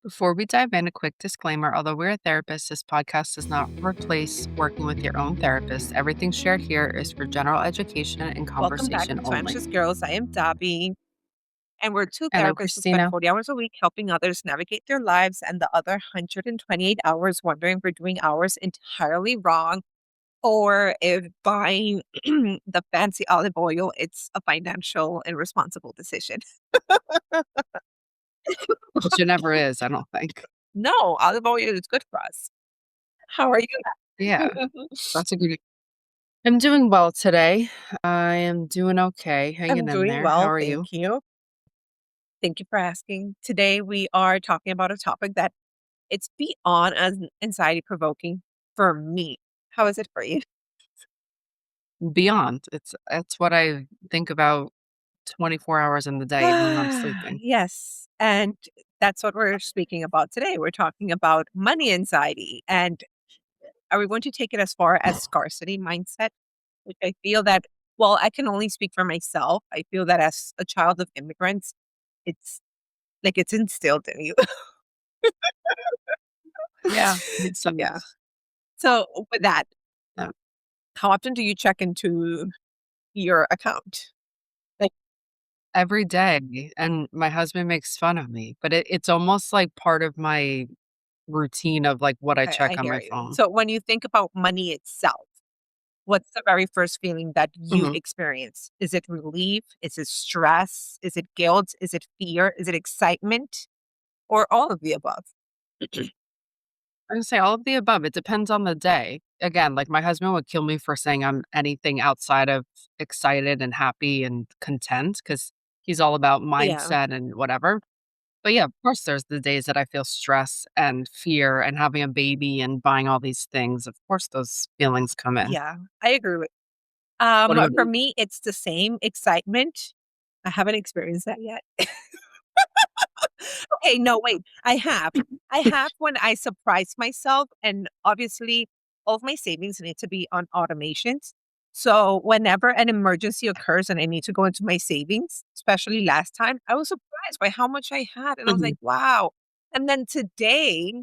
Before we dive in, a quick disclaimer. Although we're a therapist, this podcast does not replace working with your own therapist. Everything shared here is for general education and Welcome back conversation to only. Anxious Girls. I am Dobby, and we're two And I'm therapists who spend Christina. 40 hours a week helping others navigate their lives, and the other 128 hours wondering if we're doing ours entirely wrong, or if buying the fancy olive oil, it's a financial and responsible decision. Which it never is, I don't think. No, olive oil is good for us. How are Yeah, you? that's a good. I'm doing well today. I am doing okay, I'm hanging in doing there. How well, are you? thank you. Thank you for asking. Today we are talking about a topic that it's beyond as anxiety provoking for me. How is it for you? Beyond. It's what I think about 24 hours in the day, even when I'm sleeping. Yes. And that's what we're speaking about today. We're talking about money anxiety. And are we going to take it as far as scarcity mindset? Which I feel that, well, I can only speak for myself. I feel that as a child of immigrants, it's like it's instilled in you. Yeah, makes Yeah. sense. So, with that, Yeah. how often do you check into your account? Like, Every day, and my husband makes fun of me, but it's almost like part of my routine of, like, what I I check on hear my you. phone. So, when you think about money itself, what's the very first feeling that you Mhm. experience? Is it relief? Is it stress? Is it guilt? Is it fear? Is it excitement? Or all of the above? I'm gonna say all of the above. It depends on the day. Again, like, my husband would kill me for saying I'm anything outside of excited and happy and content, because he's all about Yeah. mindset and whatever. But, yeah, of course, there's the days that I feel stress and fear and having a baby and buying all these things. Of course, those feelings come in. Yeah, I agree with What about for you? me, it's the same excitement. I haven't experienced that yet. Okay, no, wait. I have. I have when I surprise myself, and obviously, all of my savings need to be on automations. So whenever an emergency occurs and I need to go into my savings, especially last time, I was surprised by how much I had, and I was Mhm, like, "Wow." And then today,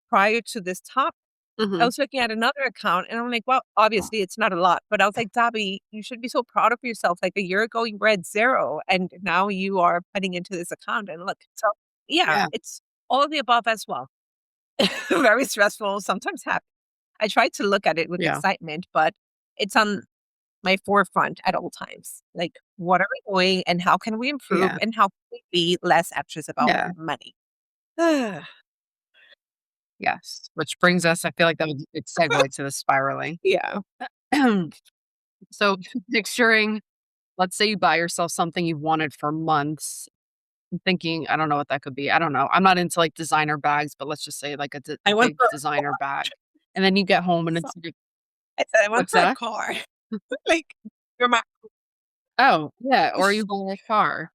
prior to this topic, I mhm. was looking at another account, and I'm like, "Well, obviously, it's not a lot," but I was like, "Dobby, you should be so proud of yourself. Like, a year ago, you were at 0, and now you are putting into this account, and look." So, yeah, Yeah, it's all of the above as well. Very stressful, sometimes happy. I try to look at it with yeah, excitement, but it's on my forefront at all times. Like, what are we doing, and how can we improve, yeah, and how can we be less anxious about yeah, money? yes. Which brings us, I feel like that was a good segue to the spiraling. Yeah. So, picturing, let's say you buy yourself something you've wanted for months. I'm thinking, I don't know what that could be. I don't know. I'm not into, like, designer bags, but let's just say, like, I a went big for designer bag. And then you get home and so it's like, I said I went what's for a that? car. Like, you're my Oh, yeah, or you buy a car.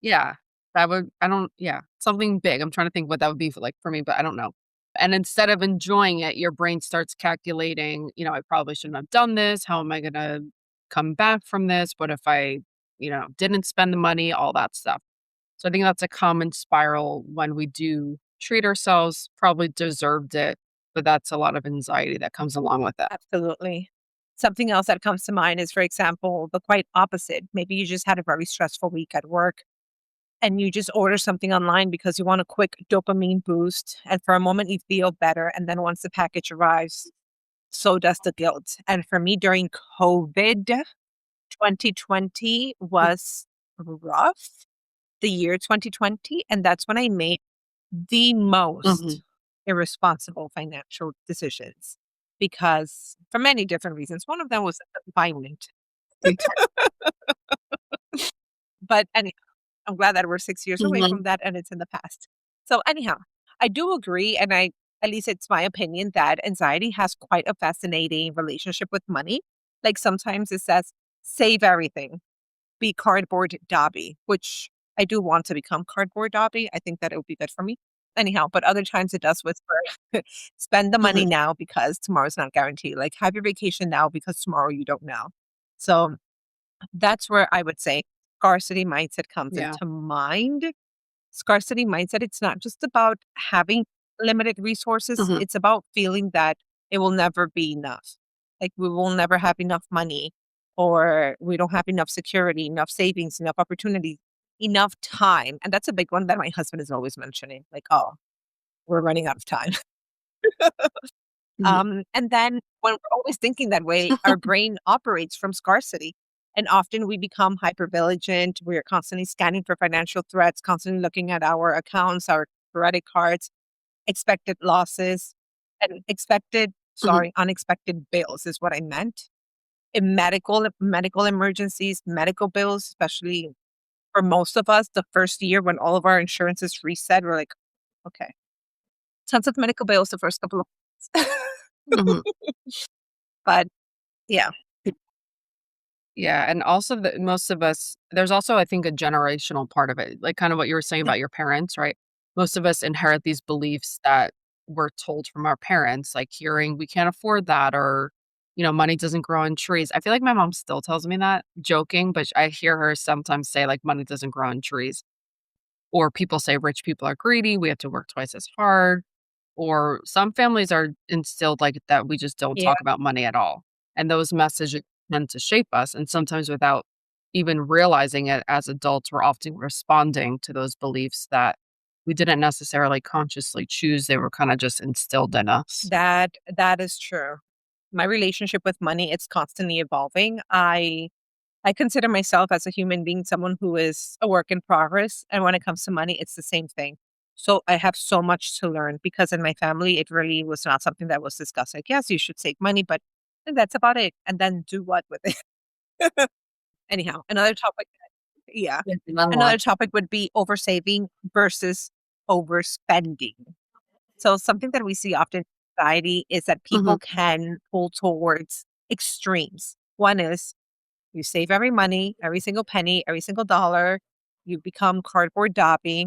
Yeah, that would I don't yeah, something big. I'm trying to think what that would be for, like, for me, but I don't know. And instead of enjoying it, your brain starts calculating, "I probably shouldn't have done this. How am I gonna come back from this? What if I, didn't spend the money?" All that stuff. So I think that's a common spiral when we do treat ourselves, probably deserved it, but that's a lot of anxiety that comes along with it. Absolutely. Something else that comes to mind is, for example, the quite opposite. Maybe you just had a very stressful week at work and you just order something online because you want a quick dopamine boost. And for a moment, you feel better. And then once the package arrives, so does the guilt. And for me, during COVID, 2020 was rough, the year 2020. And that's when I made the most Mhm. irresponsible financial decisions because for many different reasons. One of them was violent. But anyhow, I'm glad that we're 6 years away Mhm. from that and it's in the past. So anyhow, I do agree, and I at least it's my opinion that anxiety has quite a fascinating relationship with money. Like sometimes it says, Save everything. Be cardboard Dobby, which I do want to become cardboard Dobby. I think that it would be good for me. Anyhow, but other times it does whisper, spend the money Mhm, now because tomorrow's not guaranteed. Like have your vacation now because tomorrow you don't know. So that's where I would say scarcity mindset comes yeah, into mind. Scarcity mindset, it's not just about having limited resources, mhm, it's about feeling that it will never be enough. Like we will never have enough money, or we don't have enough security, enough savings, enough opportunity, enough time. And that's a big one that my husband is always mentioning. Like, oh, we're running out of time. mhm, And then when we're always thinking that way, our brain operates from scarcity. And often we become hyper vigilant. We're constantly scanning for financial threats, constantly looking at our accounts, our credit cards, expected losses, and mhm, unexpected bills is what I meant. In medical emergencies, medical bills, especially for most of us, the first year when all of our insurances reset, we're like, okay, tons of medical bills the first couple of months. mhm. But yeah. Yeah, and also the most of us there's also, I think, a generational part of it, like, kind of what you were saying about your parents, right? Most of us inherit these beliefs that we're told from our parents, like hearing, "We can't afford that," or, "Money doesn't grow on trees." I feel like my mom still tells me that, joking, but I hear her sometimes say, like, "Money doesn't grow on trees." Or people say, "Rich people are greedy, we have to work twice as hard." Or some families are instilled like that we just don't Yeah, talk about money at all. And those messages tend to shape us. And sometimes without even realizing it as adults, we're often responding to those beliefs that we didn't necessarily consciously choose. They were kind of just instilled in us. that is true. My relationship with money, it's constantly evolving. I consider myself as a human being someone who is a work in progress. And when it comes to money, it's the same thing. So I have so much to learn because in my family, it really was not something that was discussed. Like, yes, you should save money, but that's about it. And then do what with it? Anyhow, another topic. Yeah. Yeah, another one. Another topic would be oversaving versus overspending. So something that we see often in society is that Mhm, people can pull towards extremes. One is you save every money, every single penny, every single dollar. You become cardboard Dobby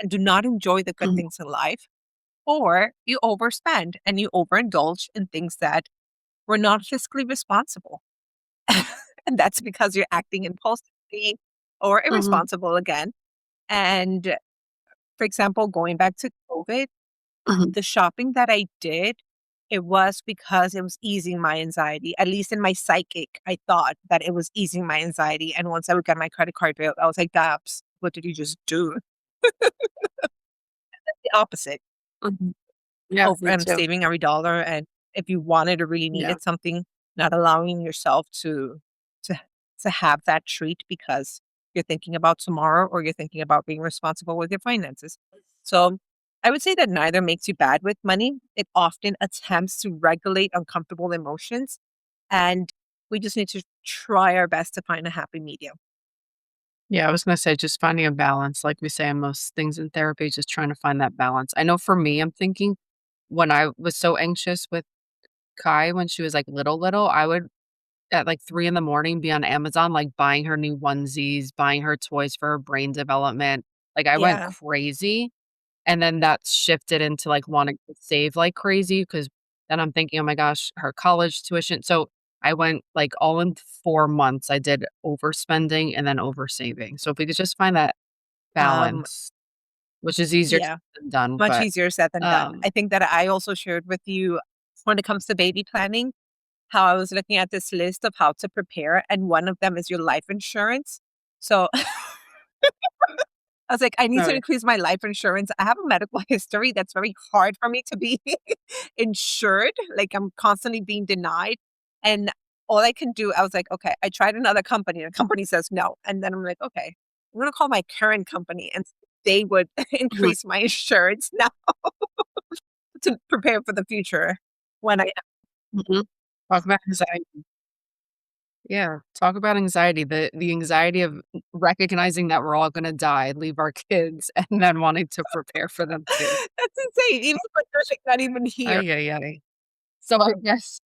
and do not enjoy the good mhm, things in life. Or you overspend and you overindulge in things that were not fiscally responsible. And that's because you're acting impulsively or mhm, irresponsible again. And for example, going back to COVID, mhm, the shopping that I did, it was because it was easing my anxiety. At least in my psychic, I thought that it was easing my anxiety. And once I would get my credit card bill, I was like, "Dabs, what did you just do?" The opposite. mhm. Yeah, Over me and too. saving every dollar, and if you wanted or really Yeah. needed something, not allowing yourself to to have that treat because you're thinking about tomorrow or you're thinking about being responsible with your finances. So I would say that neither makes you bad with money. It often attempts to regulate uncomfortable emotions, and we just need to try our best to find a happy medium. Yeah, I was gonna say just finding a balance, like we say in most things in therapy, just trying to find that balance. I know for me, I'm thinking when I was so anxious with Kai when she was, like, little, I would, at, like, 3 in the morning, be on Amazon, like, buying her new onesies, buying her toys for her brain development. Like, I went Yeah. crazy, and then that shifted into, like, wanting to save like crazy because then I'm thinking, "Oh my gosh, her college tuition." So, I went, like, all in 4 months, I did overspending and then oversaving. So, if we could just find that Um, balance, which is easier said yeah. than done, Much but, easier said than done. um I think that I also shared with you when it comes to baby planning, how I was looking at this list of how to prepare, and one of them is your life insurance. So I was like, I need to Right. increase my life insurance. I have a medical history that's very hard for me to be insured. Like I'm constantly being denied. And all I can do, I was like, okay, I tried another company. The company says no. And then I'm like, okay, I'm going to call my current company and see if they would Mhm, increase my insurance now to prepare for the future when I mhm. Talk about anxiety. Yeah, talk about anxiety, the anxiety of recognizing that we're all gonna die, leave our kids, and then wanting to prepare for them too. That's insane. Even when they're like not even here. Ay, ay, ay. So I guess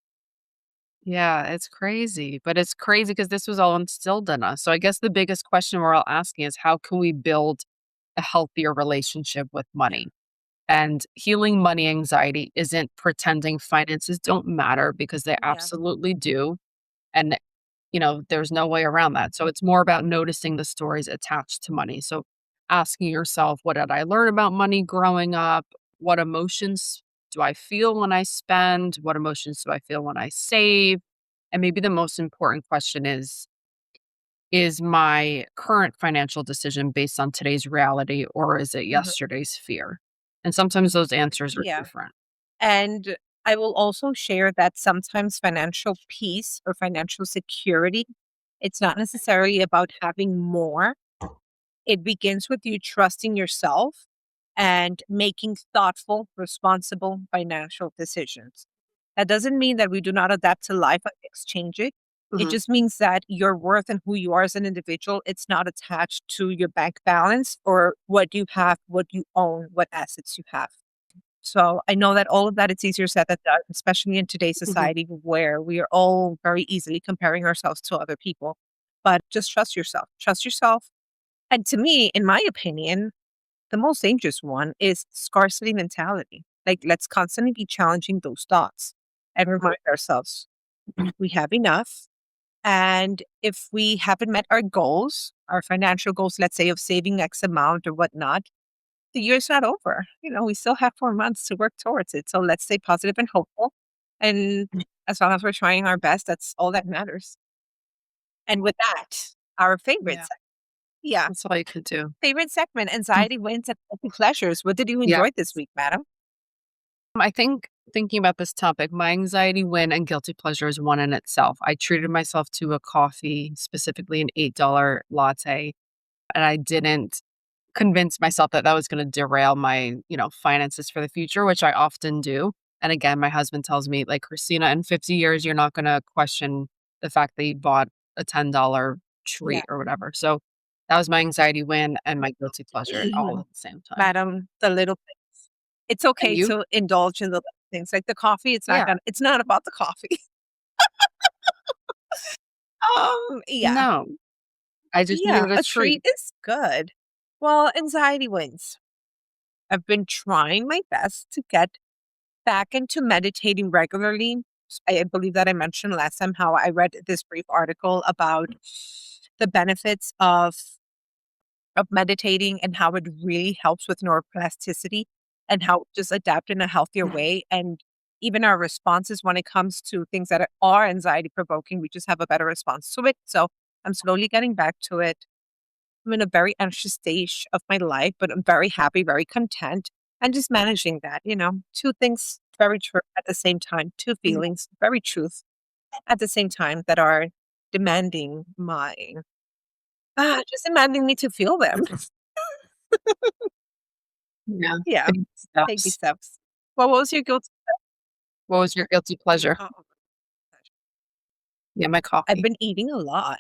Yeah, it's crazy, but it's crazy because this was all instilled in us. So I guess the biggest question we're all asking is how can we build a healthier relationship with money? And healing money anxiety isn't pretending finances don't matter because they Yeah. absolutely do. And, there's no way around that. So it's more about noticing the stories attached to money. So asking yourself, what did I learn about money growing up? What emotions do I feel when I spend? What emotions do I feel when I save? And maybe the most important question is my current financial decision based on today's reality or is it Mhm. yesterday's fear? And sometimes those answers are Yeah. different. And I will also share that sometimes financial peace or financial security, it's not necessarily about having more. It begins with you trusting yourself and making thoughtful, responsible financial decisions. That doesn't mean that we do not adapt to life and exchange it. It Mhm, just means that your worth and who you are as an individual, it's not attached to your bank balance or what you have, what you own, what assets you have. So I know that all of that it's easier said than done, especially in today's mhm, society where we are all very easily comparing ourselves to other people. But just trust yourself. Trust yourself. And to me, in my opinion, the most dangerous one is scarcity mentality. Like, let's constantly be challenging those thoughts and remind ourselves we have enough. And if we haven't met our goals, our financial goals, let's say of saving X amount or whatnot, the year's not over. We still have 4 months to work towards it. So let's stay positive and hopeful. And as long as we're trying our best, that's all that matters. And with that, our favorite, yeah, yeah, that's all you could do. favorite segment, Mm, anxiety wins and guilty pleasures. What did you yeah. enjoy this week, madam? I think thinking about this topic, my anxiety win and guilty pleasure is one in itself. I treated myself to a coffee, specifically an $8 latte, and I didn't convince myself that that was gonna derail my, finances for the future, which I often do. And again, my husband tells me, like, "Christina, in 50 years, you're not gonna question the fact that you bought a $10 Yeah. treat or whatever." So, that was my anxiety win and my guilty pleasure all at the same time. Madam, the little things. It's And okay you? to indulge in the little things. Like the coffee, Yeah. it's not about the coffee. Yeah. No. I just Yeah, needed a a treat. treat is good. Well, anxiety wins. I've been trying my best to get back into meditating regularly. I believe that I mentioned last time how I read this brief article about the benefits of meditating and how it really helps with neuroplasticity and how just adapt in a healthier way. And even our responses when it comes to things that are anxiety provoking, we just have a better response to it. So I'm slowly getting back to it. I'm in a very anxious stage of my life, but I'm very happy, very content, and just managing that. Two things very true at the same time, two feelings, very truth at the same time that are demanding just demanding me to feel them. Yeah. Yeah, Baby baby steps. steps. Well, what was your guilt? What was your guilty pleasure? Oh, Yeah, my I've coffee. been eating a lot.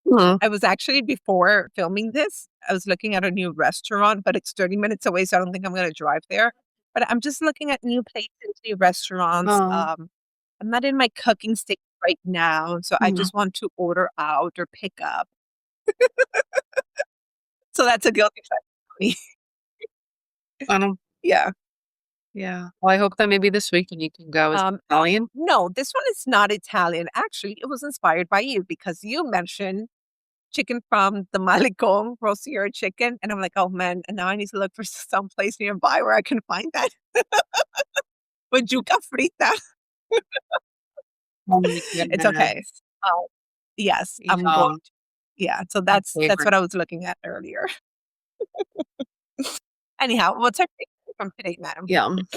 Mhm. I was actually before filming this, I was looking at a new restaurant, but it's 30 minutes away, so I don't think I'm gonna drive there. But I'm just looking at new places, new restaurants. Oh, I'm not in my cooking stage right now, so I mhm. just want to order out or pick up. So that's a guilty pleasure for me. I don't Yeah. yeah. Well, I hope that maybe this weekend you can go. Is it Um, Italian? no, this one is not Italian. Actually, it was inspired by you because you mentioned chicken from the Malecón roastier chicken, and I'm like, "Oh, man, and now I need to look for some place nearby where I can find that." With yuca frita. Oh my It's okay. goodness. Oh, yes, I'm going Yum. to yeah, so My that's favorite. what I was looking at earlier. Anyhow, what's our takeaway from today, madam? Yum.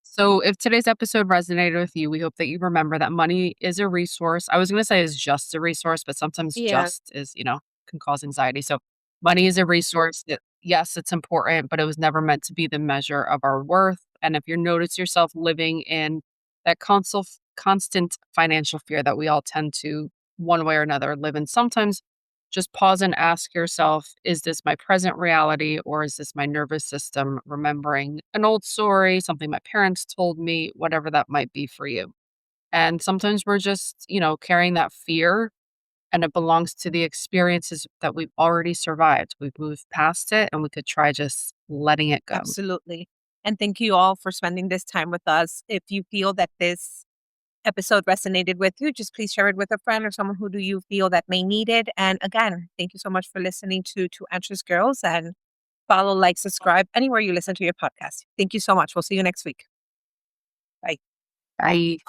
So, if today's episode resonated with you, we hope that you remember that money is a resource. I was going to say is just a resource, but sometimes Yeah. just is, can cause anxiety. So, money is a resource that, yes, it's important, but it was never meant to be the measure of our worth. And if you notice yourself living in that constant financial fear that we all tend to, one way or another, live in, sometimes just pause and ask yourself, is this my present reality or is this my nervous system remembering an old story, something my parents told me, whatever that might be for you? And sometimes we're just, carrying that fear and it belongs to the experiences that we've already survived. We've moved past it and we could try just letting it go. Absolutely. And thank you all for spending this time with us. If you feel that this episode resonated with you, just please share it with a friend or someone who do you feel that may need it. And again, thank you so much for listening to Two Anxious Girls, and follow, like, subscribe anywhere you listen to your podcast. Thank you so much. We'll see you next week. Bye. I